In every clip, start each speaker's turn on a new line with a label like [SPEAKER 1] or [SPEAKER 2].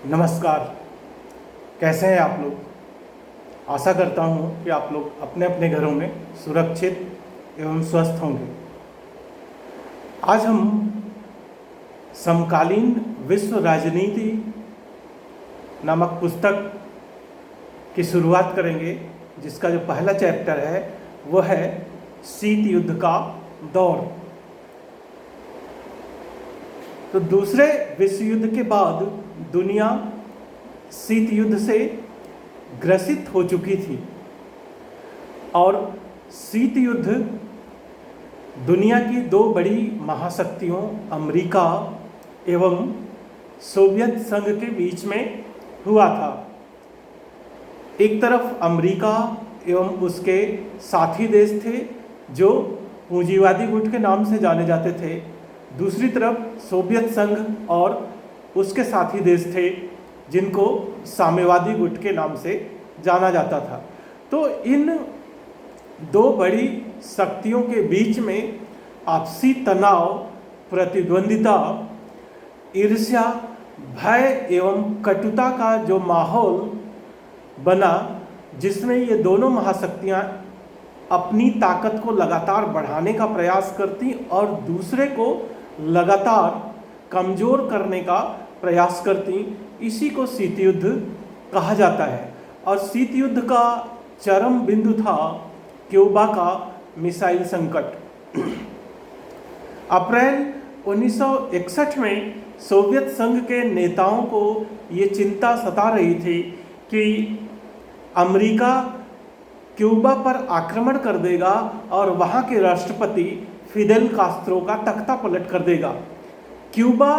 [SPEAKER 1] नमस्कार। कैसे हैं आप लोग। आशा करता हूँ कि आप लोग अपने अपने घरों में सुरक्षित एवं स्वस्थ होंगे। आज हम समकालीन विश्व राजनीति नामक पुस्तक की शुरुआत करेंगे, जिसका जो पहला चैप्टर है वो है शीत युद्ध का दौर। तो दूसरे विश्व युद्ध के बाद दुनिया शीत युद्ध से ग्रसित हो चुकी थी और शीत युद्ध दुनिया की दो बड़ी महाशक्तियों अमेरिका एवं सोवियत संघ के बीच में हुआ था। एक तरफ अमेरिका एवं उसके साथी देश थे जो पूंजीवादी गुट के नाम से जाने जाते थे, दूसरी तरफ सोवियत संघ और उसके साथी देश थे जिनको साम्यवादी गुट के नाम से जाना जाता था। तो इन दो बड़ी शक्तियों के बीच में आपसी तनाव, प्रतिद्वंदिता, ईर्ष्या, भय एवं कटुता का जो माहौल बना, जिसमें ये दोनों महाशक्तियाँ अपनी ताकत को लगातार बढ़ाने का प्रयास करती और दूसरे को लगातार कमज़ोर करने का प्रयास करती, इसी को शीत युद्ध कहा जाता है। और शीत युद्ध का चरम बिंदु था क्यूबा का मिसाइल संकट। अप्रैल 1961 में सोवियत संघ के नेताओं को ये चिंता सता रही थी कि अमेरिका क्यूबा पर आक्रमण कर देगा और वहाँ के राष्ट्रपति फिडेल कास्त्रो का तख्ता पलट कर देगा। क्यूबा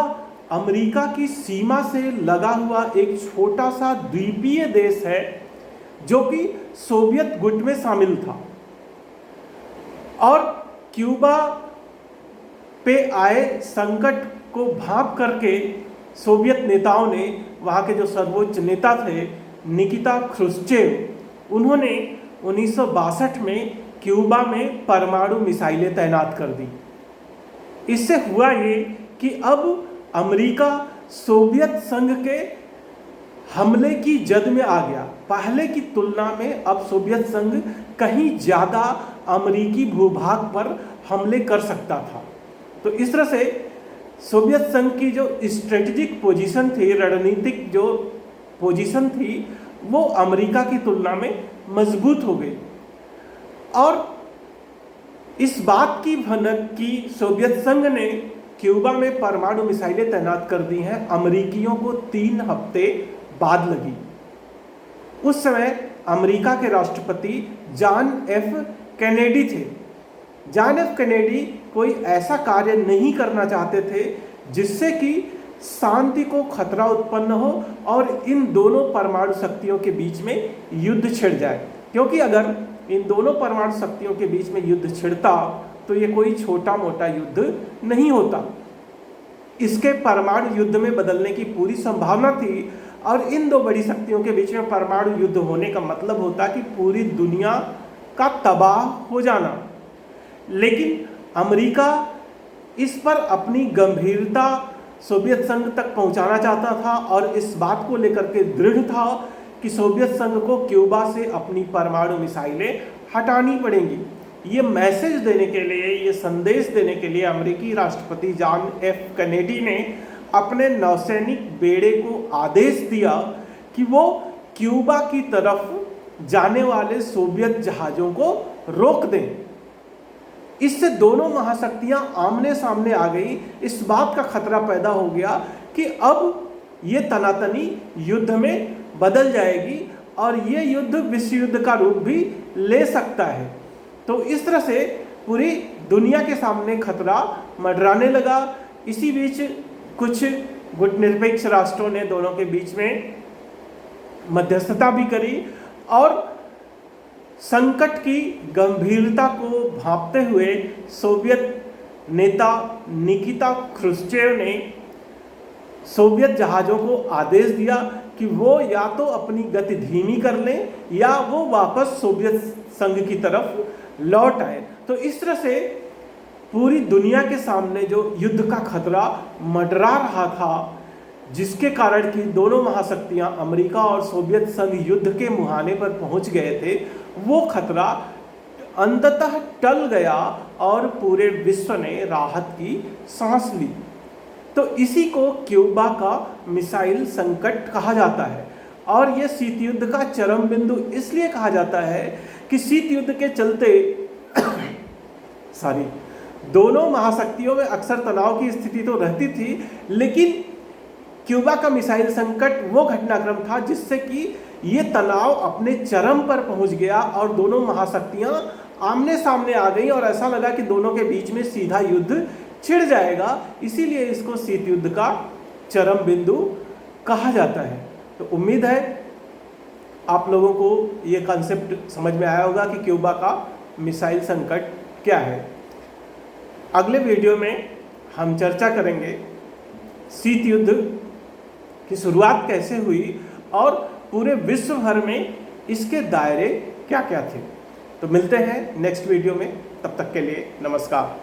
[SPEAKER 1] अमेरिका की सीमा से लगा हुआ एक छोटा सा द्वीपीय देश है जो कि सोवियत गुट में शामिल था, और क्यूबा पे आए संकट को भांप करके सोवियत नेताओं ने, वहाँ के जो सर्वोच्च नेता थे निकिता ख्रुश्चेव, उन्होंने 1962 में क्यूबा में परमाणु मिसाइलें तैनात कर दी। इससे हुआ ये कि अब अमेरिका सोवियत संघ के हमले की जद में आ गया। पहले की तुलना में अब सोवियत संघ कहीं ज़्यादा अमेरिकी भूभाग पर हमले कर सकता था। तो इस तरह से सोवियत संघ की जो स्ट्रेटेजिक पोजीशन थी, रणनीतिक जो पोजीशन थी, वो अमेरिका की तुलना में मजबूत हो गई। और इस बात की भनक कि सोवियत संघ ने क्यूबा में परमाणु मिसाइलें तैनात कर दी हैं, अमेरिकियों को 3 हफ्ते बाद लगी। उस समय अमेरिका के राष्ट्रपति जॉन एफ कैनेडी थे। जॉन एफ कैनेडी कोई ऐसा कार्य नहीं करना चाहते थे जिससे कि शांति को खतरा उत्पन्न हो और इन दोनों परमाणु शक्तियों के बीच में युद्ध छिड़ जाए, क्योंकि अगर इन दोनों परमाणु शक्तियों के बीच में युद्ध छिड़ता तो ये कोई छोटा मोटा युद्ध नहीं होता। इसके परमाणु युद्ध में बदलने की पूरी संभावना थी, और इन दो बड़ी शक्तियों के बीच में परमाणु युद्ध होने का मतलब होता कि पूरी दुनिया का तबाह हो जाना। लेकिन अमेरिका इस पर अपनी गंभीरता सोवियत संघ तक पहुंचाना चाहता था और इस बात को लेकर के दृढ़ था कि सोवियत संघ को क्यूबा से अपनी परमाणु मिसाइलें हटानी पड़ेंगी। ये मैसेज देने के लिए, ये संदेश देने के लिए अमेरिकी राष्ट्रपति जॉन एफ कैनेडी ने अपने नौसैनिक बेड़े को आदेश दिया कि वो क्यूबा की तरफ जाने वाले सोवियत जहाज़ों को रोक दें। इससे दोनों महाशक्तियां आमने सामने आ गई। इस बात का खतरा पैदा हो गया कि अब ये तनातनी युद्ध में बदल जाएगी और ये युद्ध विश्व युद्ध का रूप भी ले सकता है। तो इस तरह से पूरी दुनिया के सामने खतरा मंडराने लगा। इसी बीच कुछ गुटनिरपेक्ष राष्ट्रों ने दोनों के बीच में मध्यस्थता भी करी और संकट की गंभीरता को भांपते हुए सोवियत नेता निकिता ख्रुश्चेव ने सोवियत जहाज़ों को आदेश दिया कि वो या तो अपनी गति धीमी कर लें या वो वापस सोवियत संघ की तरफ लौट आए। तो इस तरह से पूरी दुनिया के सामने जो युद्ध का खतरा मंडरा रहा था, जिसके कारण कि दोनों महाशक्तियां अमेरिका और सोवियत संघ युद्ध के मुहाने पर पहुंच गए थे, वो खतरा अंततः टल गया और पूरे विश्व ने राहत की सांस ली। तो इसी को क्यूबा का मिसाइल संकट कहा जाता है। और यह शीत युद्ध का चरम बिंदु इसलिए कहा जाता है कि शीत युद्ध के चलते दोनों महाशक्तियों में अक्सर तनाव की स्थिति तो रहती थी, लेकिन क्यूबा का मिसाइल संकट वो घटनाक्रम था जिससे कि ये तनाव अपने चरम पर पहुंच गया और दोनों महाशक्तियां आमने सामने आ गई और ऐसा लगा कि दोनों के बीच में सीधा युद्ध छिड़ जाएगा। इसीलिए इसको शीत युद्ध का चरम बिंदु कहा जाता है। तो उम्मीद है आप लोगों को ये कॉन्सेप्ट समझ में आया होगा कि क्यूबा का मिसाइल संकट क्या है। अगले वीडियो में हम चर्चा करेंगे शीत युद्ध की शुरुआत कैसे हुई और पूरे विश्व भर में इसके दायरे क्या क्या थे। तो मिलते हैं नेक्स्ट वीडियो में, तब तक के लिए नमस्कार।